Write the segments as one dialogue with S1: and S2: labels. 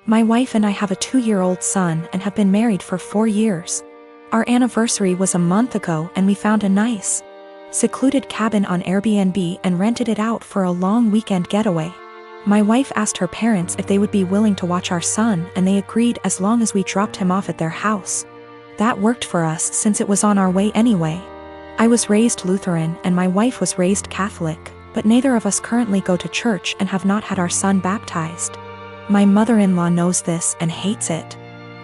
S1: My wife and I have a 2-year-old son and have been married for 4 years. Our anniversary was a month ago and we found a nice, secluded cabin on Airbnb and rented it out for a long weekend getaway. My wife asked her parents if they would be willing to watch our son, and they agreed as long as we dropped him off at their house. That worked for us since it was on our way anyway. I was raised Lutheran and my wife was raised Catholic, but neither of us currently go to church and have not had our son baptized. My mother-in-law knows this and hates it.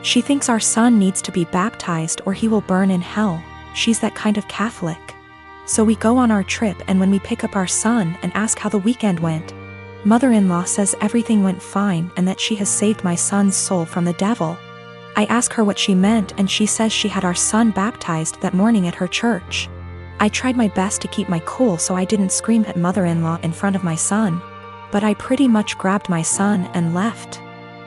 S1: She thinks our son needs to be baptized or he will burn in hell. She's that kind of Catholic. So we go on our trip, and when we pick up our son and ask how the weekend went, mother-in-law says everything went fine and that she has saved my son's soul from the devil. I ask her what she meant and she says she had our son baptized that morning at her church. I tried my best to keep my cool so I didn't scream at mother-in-law in front of my son, but I pretty much grabbed my son and left.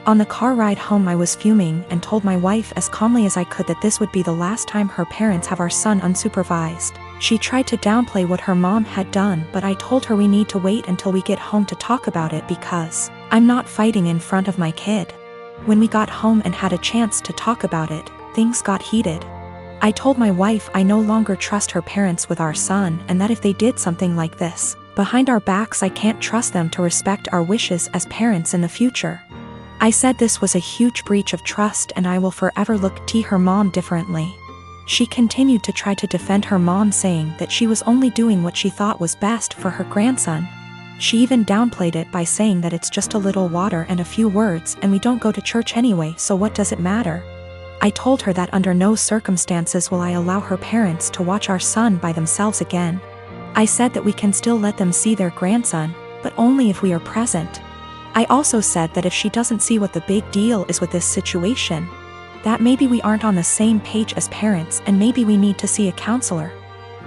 S1: On the car ride home I was fuming and told my wife as calmly as I could that this would be the last time her parents have our son unsupervised. She tried to downplay what her mom had done, but I told her we need to wait until we get home to talk about it because I'm not fighting in front of my kid. When we got home and had a chance to talk about it, things got heated. I told my wife I no longer trust her parents with our son, and that if they did something like this behind our backs, I can't trust them to respect our wishes as parents in the future. I said this was a huge breach of trust and I will forever look at her mom differently. She continued to try to defend her mom, saying that she was only doing what she thought was best for her grandson. She even downplayed it by saying that it's just a little water and a few words and we don't go to church anyway, so what does it matter? I told her that under no circumstances will I allow her parents to watch our son by themselves again. I said that we can still let them see their grandson, but only if we are present. I also said that if she doesn't see what the big deal is with this situation, that maybe we aren't on the same page as parents and maybe we need to see a counselor.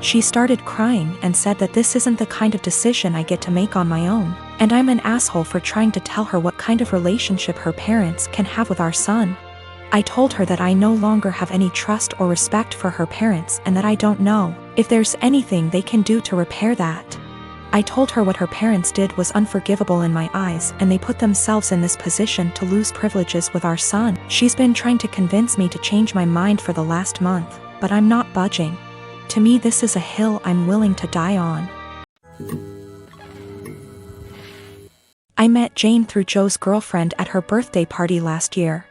S1: She started crying and said that this isn't the kind of decision I get to make on my own, and I'm an asshole for trying to tell her what kind of relationship her parents can have with our son. I told her that I no longer have any trust or respect for her parents and that I don't know if there's anything they can do to repair that. I told her what her parents did was unforgivable in my eyes and they put themselves in this position to lose privileges with our son. She's been trying to convince me to change my mind for the last month, but I'm not budging. To me, this is a hill I'm willing to die on. I met Jane through Joe's girlfriend at her birthday party last year.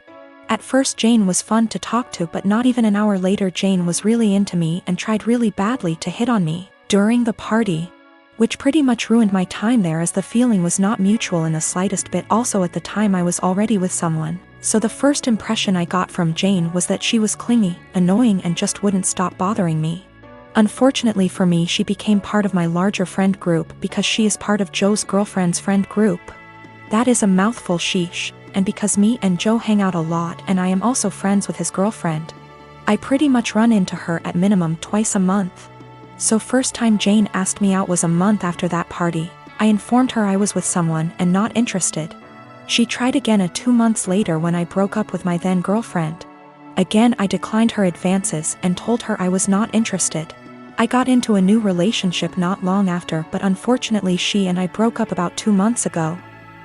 S1: At first Jane was fun to talk to, but not even an hour later Jane was really into me and tried really badly to hit on me during the party, which pretty much ruined my time there as the feeling was not mutual in the slightest bit. Also at the time I was already with someone, so the first impression I got from Jane was that she was clingy, annoying and just wouldn't stop bothering me. Unfortunately for me, she became part of my larger friend group because she is part of Joe's girlfriend's friend group. That is a mouthful, sheesh, and because me and Joe hang out a lot and I am also friends with his girlfriend, I pretty much run into her at minimum twice a month. So first time Jane asked me out was a month after that party. I informed her I was with someone and not interested. She tried again 2 months later when I broke up with my then girlfriend. Again I declined her advances and told her I was not interested. I got into a new relationship not long after, but unfortunately she and I broke up about 2 months ago.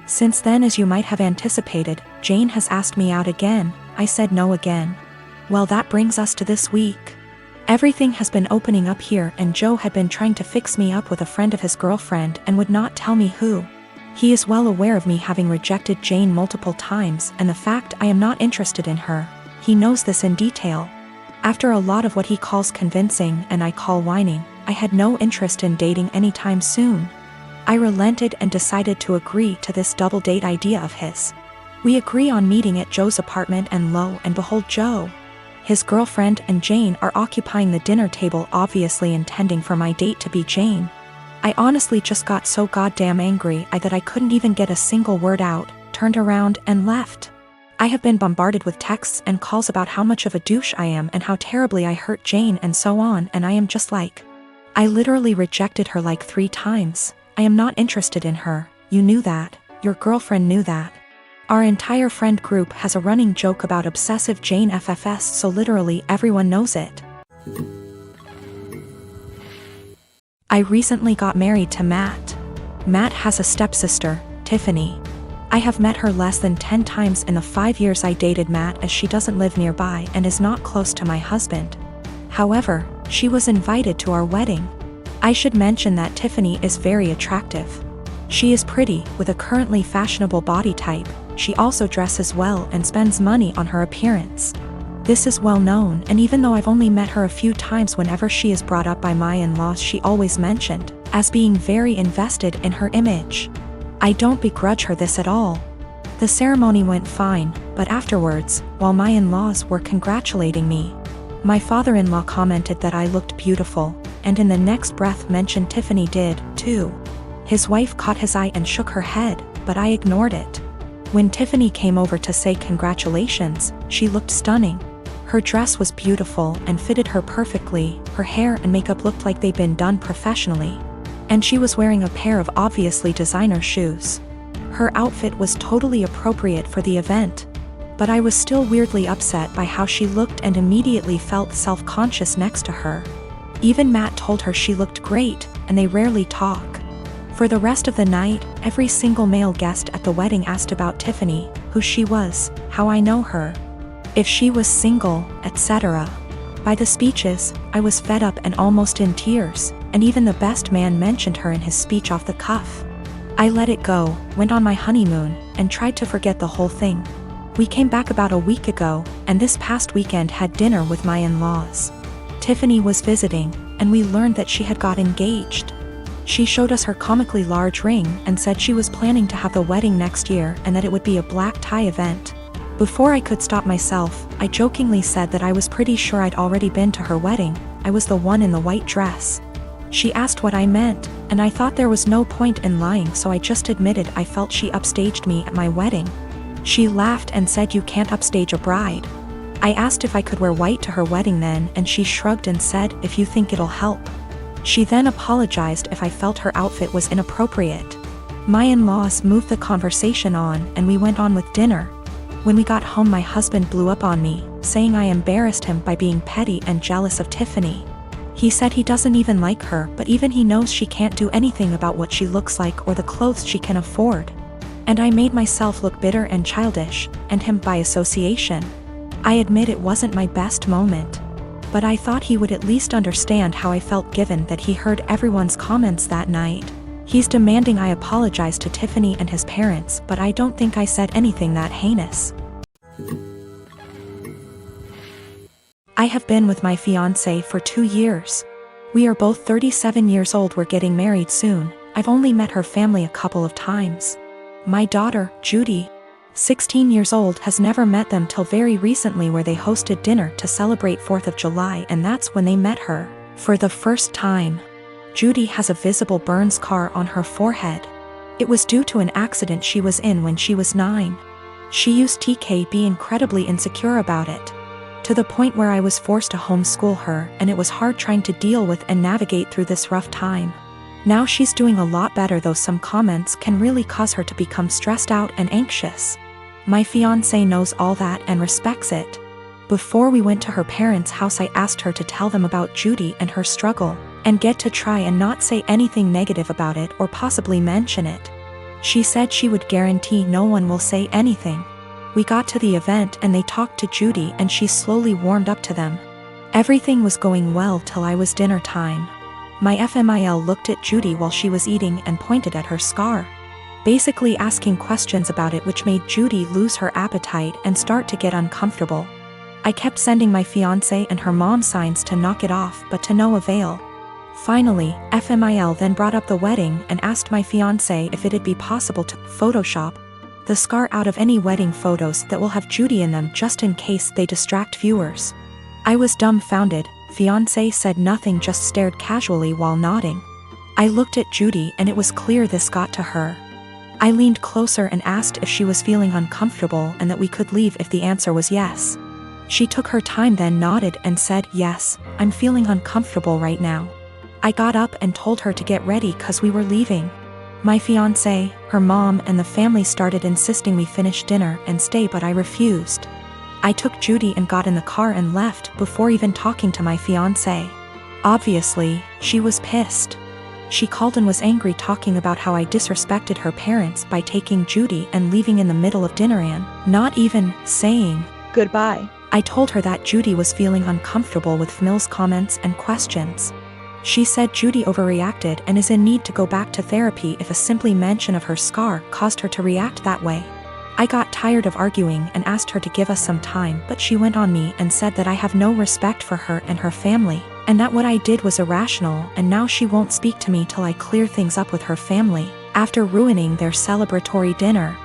S1: Since then, as you might have anticipated, Jane has asked me out again. I said no again. Well, that brings us to this week. Everything has been opening up here and Joe had been trying to fix me up with a friend of his girlfriend and would not tell me who. He is well aware of me having rejected Jane multiple times and the fact I am not interested in her. He knows this in detail. After a lot of what he calls convincing and I call whining, I had no interest in dating anytime soon. I relented and decided to agree to this double date idea of his. We agree on meeting at Joe's apartment and lo and behold, Joe, his girlfriend and Jane are occupying the dinner table, obviously intending for my date to be Jane. I honestly just got so goddamn angry that I couldn't even get a single word out, turned around and left. I have been bombarded with texts and calls about how much of a douche I am and how terribly I hurt Jane and so on, and I am just like, I literally rejected her like 3 times. I am not interested in her. You knew that. Your girlfriend knew that. Our entire friend group has a running joke about obsessive Jane FFS, so literally everyone knows it. I recently got married to Matt. Matt has a stepsister, Tiffany. I have met her less than 10 times in the 5 years I dated Matt, as she doesn't live nearby and is not close to my husband. However, she was invited to our wedding. I should mention that Tiffany is very attractive. She is pretty, with a currently fashionable body type. She also dresses well and spends money on her appearance. This is well known, and even though I've only met her a few times, whenever she is brought up by my in-laws, she always mentioned as being very invested in her image. I don't begrudge her this at all. The ceremony went fine, but afterwards, while my in-laws were congratulating me, my father-in-law commented that I looked beautiful, and in the next breath mentioned Tiffany did, too. His wife caught his eye and shook her head, but I ignored it. When Tiffany came over to say congratulations, she looked stunning. Her dress was beautiful and fitted her perfectly, her hair and makeup looked like they'd been done professionally. And she was wearing a pair of obviously designer shoes. Her outfit was totally appropriate for the event. But I was still weirdly upset by how she looked and immediately felt self-conscious next to her. Even Matt told her she looked great, and they rarely talk. For the rest of the night, every single male guest at the wedding asked about Tiffany, who she was, how I know her, if she was single, etc. By the speeches, I was fed up and almost in tears, and even the best man mentioned her in his speech off the cuff. I let it go, went on my honeymoon, and tried to forget the whole thing. We came back about a week ago, and this past weekend had dinner with my in-laws. Tiffany was visiting, and we learned that she had got engaged. She showed us her comically large ring and said she was planning to have the wedding next year and that it would be a black tie event. Before I could stop myself, I jokingly said that I was pretty sure I'd already been to her wedding. I was the one in the white dress. She asked what I meant, and I thought there was no point in lying, so I just admitted I felt she upstaged me at my wedding. She laughed and said, "You can't upstage a bride." I asked if I could wear white to her wedding then, and she shrugged and said, "If you think it'll help." She then apologized if I felt her outfit was inappropriate. My in-laws moved the conversation on, and we went on with dinner. When we got home, my husband blew up on me, saying I embarrassed him by being petty and jealous of Tiffany. He said he doesn't even like her, but even he knows she can't do anything about what she looks like or the clothes she can afford. And I made myself look bitter and childish, and him by association. I admit it wasn't my best moment. But I thought he would at least understand how I felt given that he heard everyone's comments that night. He's demanding I apologize to Tiffany and his parents, but I don't think I said anything that heinous. I have been with my fiancé for 2 years. We are both 37 years old. We're getting married soon. I've only met her family a couple of times. My daughter, Judy, 16 years old, has never met them till very recently, where they hosted dinner to celebrate 4th of July, and that's when they met her for the first time. Judy has a visible burn scar on her forehead. It was due to an accident she was in when she was 9. She used to be incredibly insecure about it, to the point where I was forced to homeschool her, and it was hard trying to deal with and navigate through this rough time. Now she's doing a lot better, though some comments can really cause her to become stressed out and anxious. My fiancé knows all that and respects it. Before we went to her parents' house, I asked her to tell them about Judy and her struggle, and get to try and not say anything negative about it or possibly mention it. She said she would guarantee no one will say anything. We got to the event and they talked to Judy, and she slowly warmed up to them. Everything was going well till I was dinner time. My FMIL looked at Judy while she was eating and pointed at her scar, basically asking questions about it, which made Judy lose her appetite and start to get uncomfortable. I kept sending my fiancé and her mom signs to knock it off, but to no avail. Finally, FMIL then brought up the wedding and asked my fiancé if it'd be possible to Photoshop the scar out of any wedding photos that will have Judy in them, just in case they distract viewers. I was dumbfounded. Fiancé said nothing, just stared casually while nodding. I looked at Judy and it was clear this got to her. I leaned closer and asked if she was feeling uncomfortable and that we could leave if the answer was yes. She took her time, then nodded and said, "Yes, I'm feeling uncomfortable right now." I got up and told her to get ready cause we were leaving. My fiancé, her mom and the family started insisting we finish dinner and stay, but I refused. I took Judy and got in the car and left before even talking to my fiancé. Obviously, she was pissed. She called and was angry, talking about how I disrespected her parents by taking Judy and leaving in the middle of dinner and not even saying
S2: goodbye.
S1: I told her that Judy was feeling uncomfortable with Mills' comments and questions. She said Judy overreacted and is in need to go back to therapy if a simple mention of her scar caused her to react that way. I got tired of arguing and asked her to give us some time, but she went on me and said that I have no respect for her and her family, and that what I did was irrational, and now she won't speak to me till I clear things up with her family, after ruining their celebratory dinner.